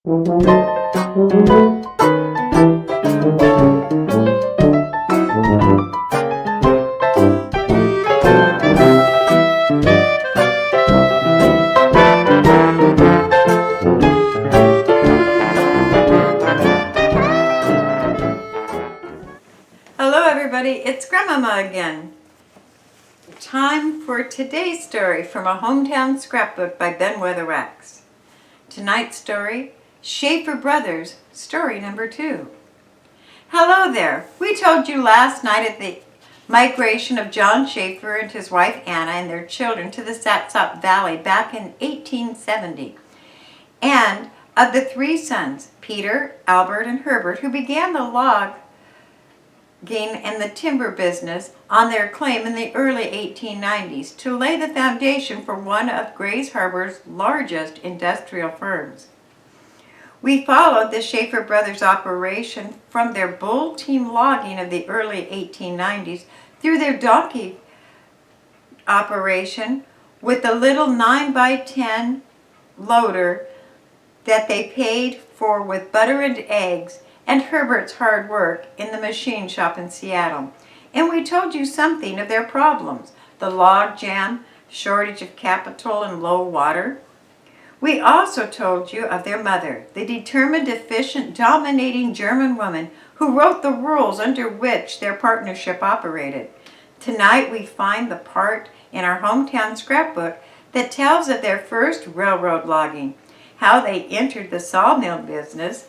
Hello everybody, it's Grandmama again. Time for today's story from a Hometow Scrapbook by Ben Weatherwax. Tonight's story, Schafer Brothers, story number 2. Hello there. We told you last night of the migration of John Schafer and his wife Anna and their children to the Satsop Valley back in 1870. And of the 3 sons, Peter, Albert, and Herbert, who began the logging and the timber business on their claim in the early 1890s to lay the foundation for one of Grays Harbor's largest industrial firms. We followed the Schafer brothers' operation from their bull team logging of the early 1890s through their donkey operation with the little 9x10 loader that they paid for with butter and eggs, and Herbert's hard work in the machine shop in Seattle. And we told you something of their problems, the log jam, shortage of capital, and low water. We also told you of their mother, the determined, efficient, dominating German woman who wrote the rules under which their partnership operated. Tonight we find the part in our Hometow Scrapbook that tells of their first railroad logging, how they entered the sawmill business,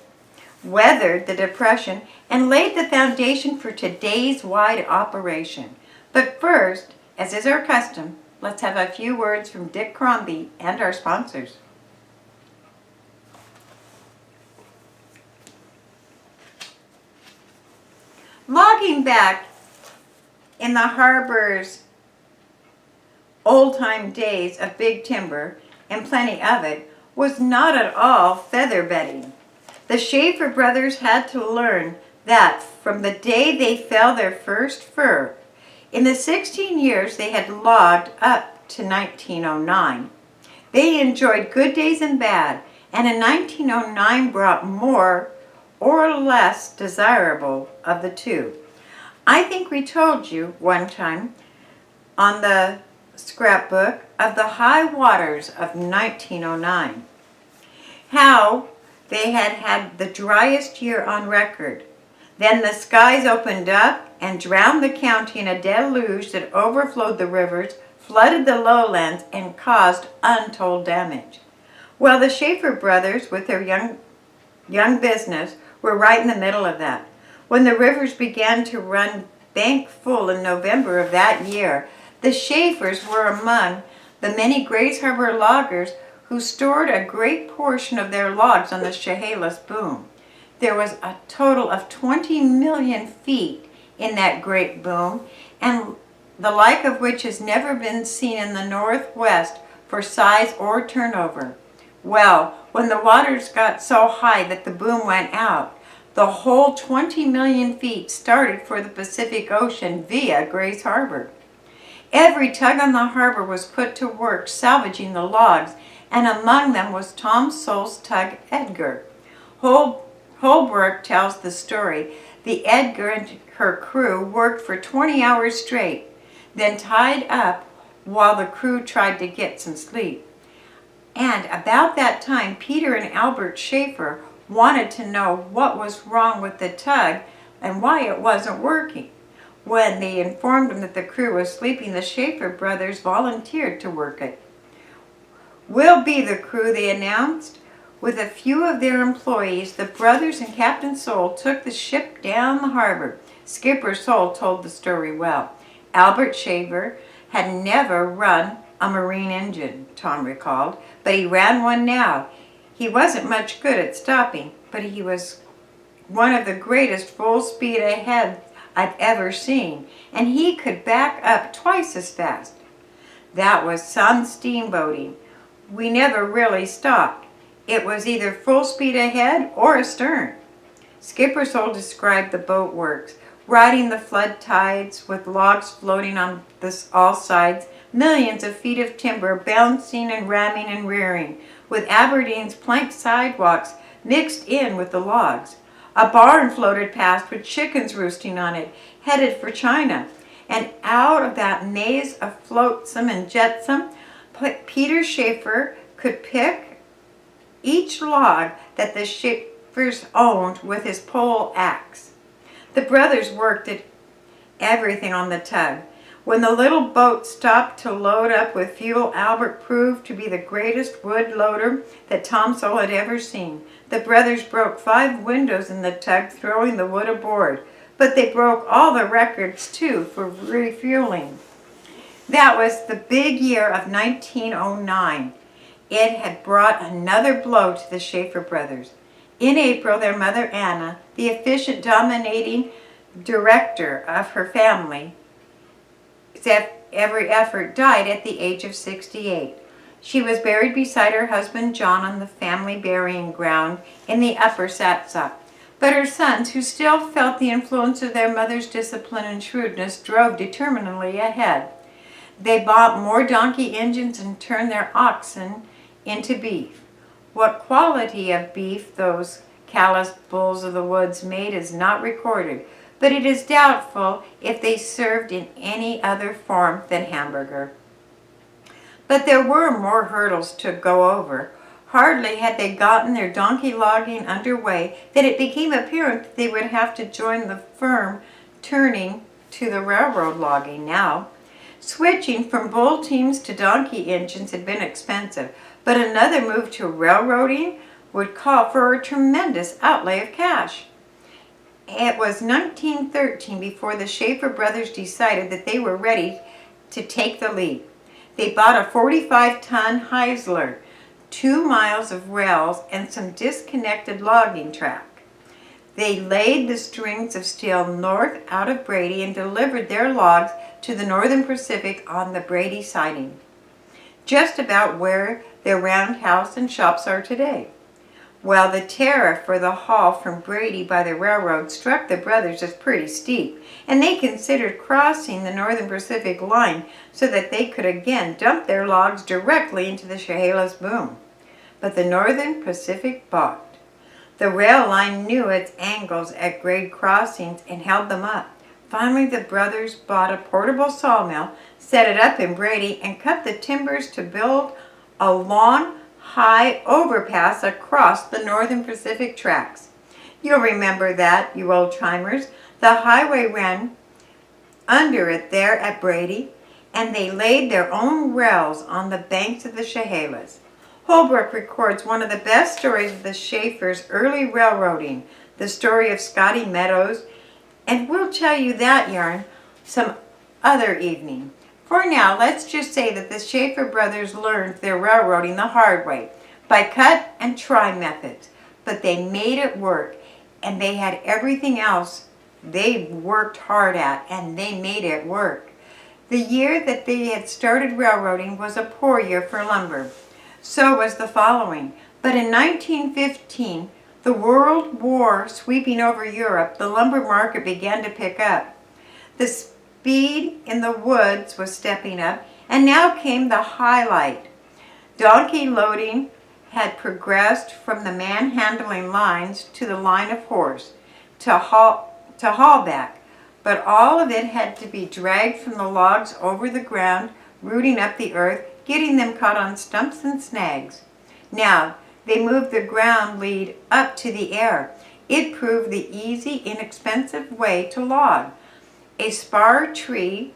weathered the Depression, and laid the foundation for today's wide operation. But first, as is our custom, let's have a few words from Dick Crombie and our sponsors. Logging back in the harbor's old-time days of big timber, and plenty of it, was not at all feather bedding. The Schafer brothers had to learn that from the day they fell their first fir. In the 16 years they had logged up to 1909. They enjoyed good days and bad, and in 1909 brought more or less desirable of the two. I think we told you one time on the scrapbook of the high waters of 1909. How they had the driest year on record. Then the skies opened up and drowned the county in a deluge that overflowed the rivers, flooded the lowlands, and caused untold damage. Well, the Schafer brothers, with their young business, were right in the middle of that. When the rivers began to run bank full in November of that year, the Schafers were among the many Grays Harbor loggers who stored a great portion of their logs on the Chehalis boom. There was a total of 20 million feet in that great boom, and the like of which has never been seen in the Northwest for size or turnover. Well, when the waters got so high that the boom went out, the whole 20 million feet started for the Pacific Ocean via Grays Harbor. Every tug on the harbor was put to work salvaging the logs, and among them was Tom Soul's tug Edgar. Holbrook tells the story. The Edgar and her crew worked for 20 hours straight, then tied up while the crew tried to get some sleep. And about that time, Peter and Albert Schafer wanted to know what was wrong with the tug and why it wasn't working. When they informed them that the crew was sleeping, the Schafer brothers volunteered to work it. "We'll be the crew," they announced. With a few of their employees, the brothers and Captain Soul took the ship down the harbor. Skipper Soul told the story well. Albert Schafer had never run a marine engine, Tom recalled, but he ran one now. He wasn't much good at stopping, but he was one of the greatest full speed ahead I've ever seen, and he could back up twice as fast. That was some steamboating. We never really stopped. It was either full speed ahead or astern. Skipper Soul described the boat works, riding the flood tides with logs floating on all sides, millions of feet of timber bouncing and ramming and rearing, with Aberdeen's plank sidewalks mixed in with the logs. A barn floated past with chickens roosting on it, headed for China. And out of that maze of flotsam and jetsam, Peter Schafer could pick each log that the Schafers owned with his pole axe. The brothers worked at everything on the tug. When the little boat stopped to load up with fuel, Albert proved to be the greatest wood loader that Tom Sowell had ever seen. The brothers broke 5 windows in the tug, throwing the wood aboard. But they broke all the records, too, for refueling. That was the big year of 1909. It had brought another blow to the Schafer brothers. In April, their mother, Anna, the efficient, dominating director of her family, every effort, died at the age of 68. She was buried beside her husband John on the family burying ground in the upper Satsop. But her sons, who still felt the influence of their mother's discipline and shrewdness, drove determinedly ahead. They bought more donkey engines and turned their oxen into beef. What quality of beef those calloused bulls of the woods made is not recorded, but it is doubtful if they served in any other form than hamburger. But there were more hurdles to go over. Hardly had they gotten their donkey logging underway that it became apparent that they would have to join the firm turning to the railroad logging now. Switching from bull teams to donkey engines had been expensive, but another move to railroading would call for a tremendous outlay of cash. It was 1913 before the Schafer brothers decided that they were ready to take the leap. They bought a 45-ton Heisler, 2 miles of rails, and some disconnected logging track. They laid the strings of steel north out of Brady and delivered their logs to the Northern Pacific on the Brady siding, just about where their roundhouse and shops are today. Well, the tariff for the haul from Brady by the railroad struck the brothers as pretty steep, and they considered crossing the Northern Pacific line so that they could again dump their logs directly into the Chehalis boom. But the Northern Pacific balked. The rail line knew its angles at grade crossings and held them up. Finally, the brothers bought a portable sawmill, set it up in Brady, and cut the timbers to build a long, high overpass across the Northern Pacific tracks. You'll remember that, you old-timers. The highway ran under it there at Brady, and they laid their own rails on the banks of the Chehalis. Holbrook records one of the best stories of the Schafers' early railroading, the story of Scotty Meadows, and we'll tell you that yarn some other evening. For now, let's just say that the Schafer brothers learned their railroading the hard way, by cut and try methods. But they made it work, and they had everything else they worked hard at, and they made it work. The year that they had started railroading was a poor year for lumber. So was the following. But in 1915, the World War sweeping over Europe, the lumber market began to pick up. The speed in the woods was stepping up, and now came the highlight. Donkey loading had progressed from the manhandling lines to the line of horse to haulback, but all of it had to be dragged from the logs over the ground, rooting up the earth, getting them caught on stumps and snags. Now, they moved the ground lead up to the air. It proved the easy, inexpensive way to log. A spar tree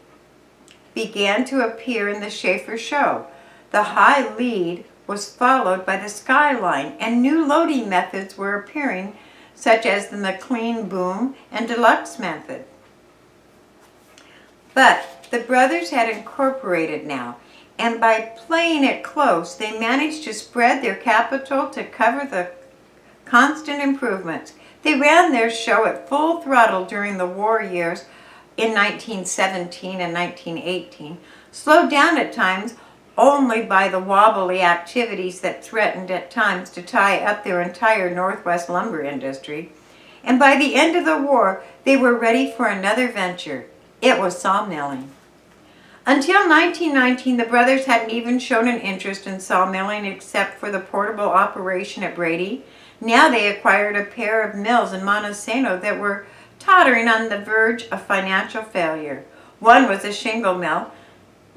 began to appear in the Schafer show. The high lead was followed by the skyline, and new loading methods were appearing, such as the McLean boom and deluxe method. But the brothers had incorporated now, and by playing it close, they managed to spread their capital to cover the constant improvements. They ran their show at full throttle during the war years in 1917 and 1918, slowed down at times only by the wobbly activities that threatened at times to tie up their entire Northwest lumber industry. And by the end of the war, they were ready for another venture. It was sawmilling. Until 1919, the brothers hadn't even shown an interest in sawmilling except for the portable operation at Brady. Now they acquired a pair of mills in Montesano that were tottering on the verge of financial failure. One was a shingle mill,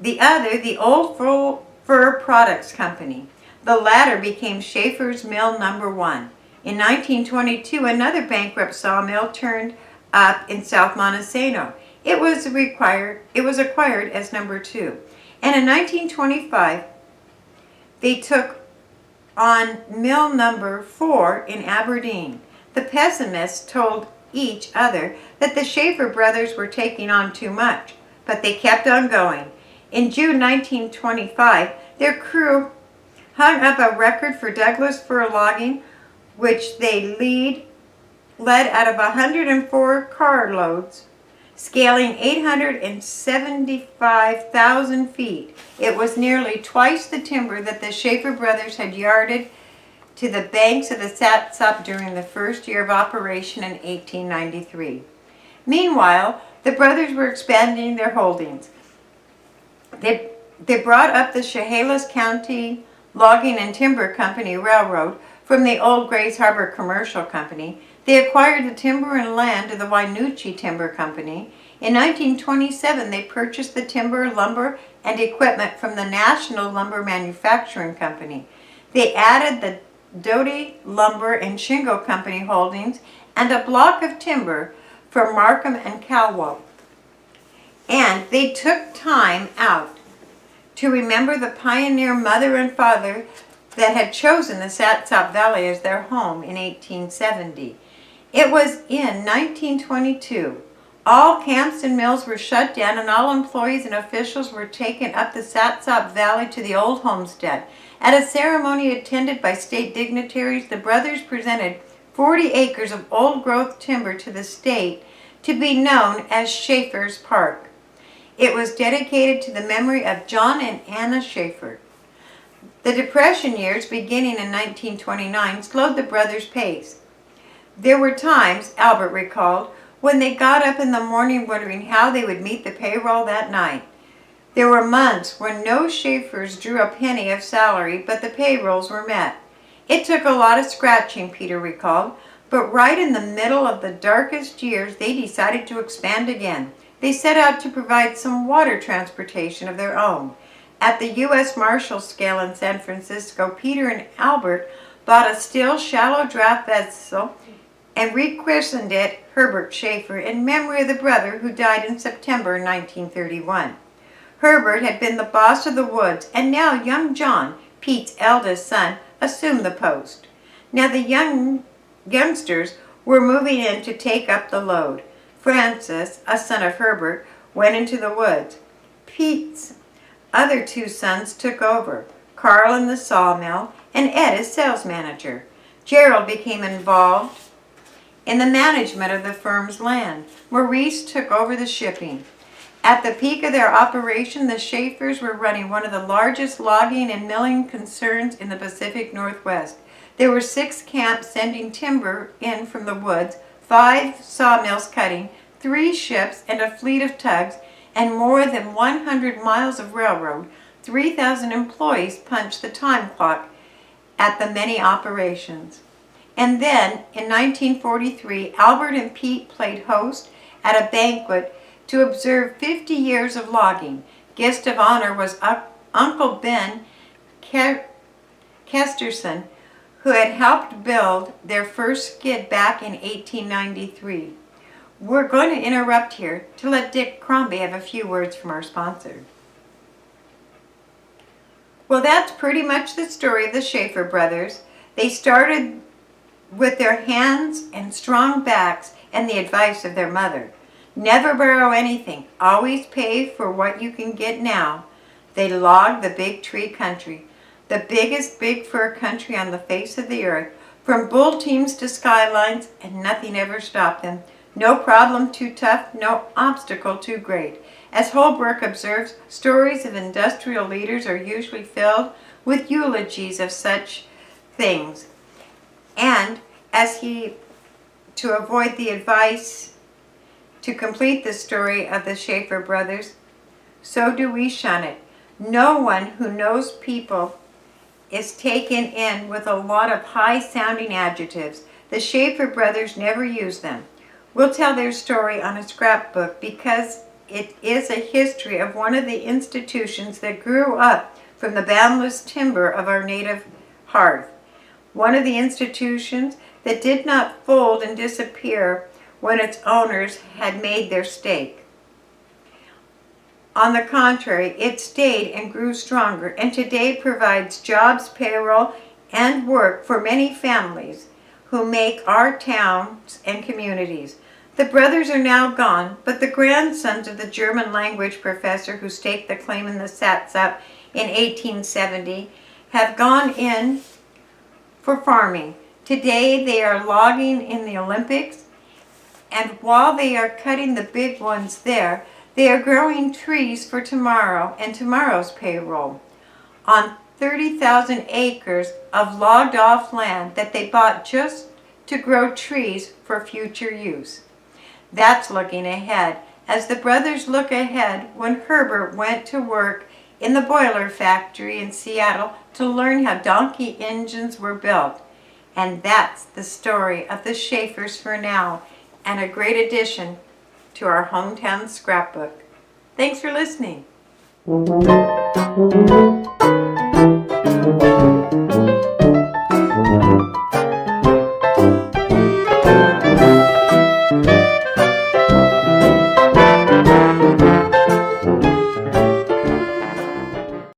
the other the Old Fur Products Company. The latter became Schafer's Mill Number 1. In 1922, another bankrupt sawmill turned up in South Montesano. It was acquired as Number 2. And in 1925, they took on Mill Number 4 in Aberdeen. The pessimists told each other that the Schafer brothers were taking on too much, but they kept on going. In June 1925, their crew hung up a record for Douglas fir logging, which they led out of 104 carloads, scaling 875,000 feet. It was nearly twice the timber that the Schafer brothers had yarded to the banks of the Satsop during the first year of operation in 1893. Meanwhile, the brothers were expanding their holdings. They brought up the Chehalis County Logging and Timber Company Railroad from the old Grays Harbor Commercial Company. They acquired the timber and land of the Wynoochee Timber Company. In 1927, they purchased the timber, lumber, and equipment from the National Lumber Manufacturing Company. They added the Doty Lumber and Shingle Company holdings and a block of timber from Markham and Calwo. And they took time out to remember the pioneer mother and father that had chosen the Satsop Valley as their home in 1870. It was in 1922. All camps and mills were shut down and all employees and officials were taken up the Satsop Valley to the old homestead. At a ceremony attended by state dignitaries, the brothers presented 40 acres of old-growth timber to the state to be known as Schafer's Park. It was dedicated to the memory of John and Anna Schafer. The Depression years, beginning in 1929, slowed the brothers' pace. There were times, Albert recalled, when they got up in the morning wondering how they would meet the payroll that night. There were months when no Schafers drew a penny of salary, but the payrolls were met. It took a lot of scratching, Peter recalled, but right in the middle of the darkest years, they decided to expand again. They set out to provide some water transportation of their own. At the U.S. Marshal Scale in San Francisco, Peter and Albert bought a still shallow draft vessel and rechristened it Herbert Schafer in memory of the brother who died in September 1931. Herbert had been the boss of the woods, and now young John, Pete's eldest son, assumed the post. Now the youngsters were moving in to take up the load. Francis, a son of Herbert, went into the woods. Pete's other two sons took over, Carl in the sawmill and Ed as sales manager. Gerald became involved in the management of the firm's land. Maurice took over the shipping. At the peak of their operation, the Schafers were running one of the largest logging and milling concerns in the Pacific Northwest. There were 6 camps sending timber in from the woods, 5 sawmills cutting, 3 ships and a fleet of tugs, and more than 100 miles of railroad. 3,000 employees punched the time clock at the many operations. And then, in 1943, Albert and Pete played host at a banquet to observe 50 years of logging. Guest of honor was Uncle Ben Kesterson, who had helped build their first skid back in 1893. We're going to interrupt here to let Dick Crombie have a few words from our sponsor. Well, that's pretty much the story of the Schafer brothers. They started with their hands and strong backs and the advice of their mother. Never borrow anything. Always pay for what you can get now. They logged the Big Tree Country, the biggest big fir country on the face of the earth, from bull teams to skylines, and nothing ever stopped them. No problem too tough, no obstacle too great. As Holbrook observes, stories of industrial leaders are usually filled with eulogies of such things. And to avoid the advice to complete the story of the Schafer brothers, so do we shun it. No one who knows people is taken in with a lot of high-sounding adjectives. The Schafer brothers never use them. We'll tell their story on a scrapbook because it is a history of one of the institutions that grew up from the boundless timber of our native hearth. One of the institutions that did not fold and disappear when its owners had made their stake. On the contrary, it stayed and grew stronger, and today provides jobs, payroll, and work for many families who make our towns and communities. The brothers are now gone, but the grandsons of the German language professor who staked the claim in the Satsap in 1870 have gone in for farming. Today they are logging in the Olympics, and while they are cutting the big ones there, they are growing trees for tomorrow and tomorrow's payroll on 30,000 acres of logged off land that they bought just to grow trees for future use. That's looking ahead, as the brothers look ahead when Herbert went to work in the boiler factory in Seattle to learn how donkey engines were built. And that's the story of the Schafers for now, and a great addition to our hometown scrapbook. Thanks for listening.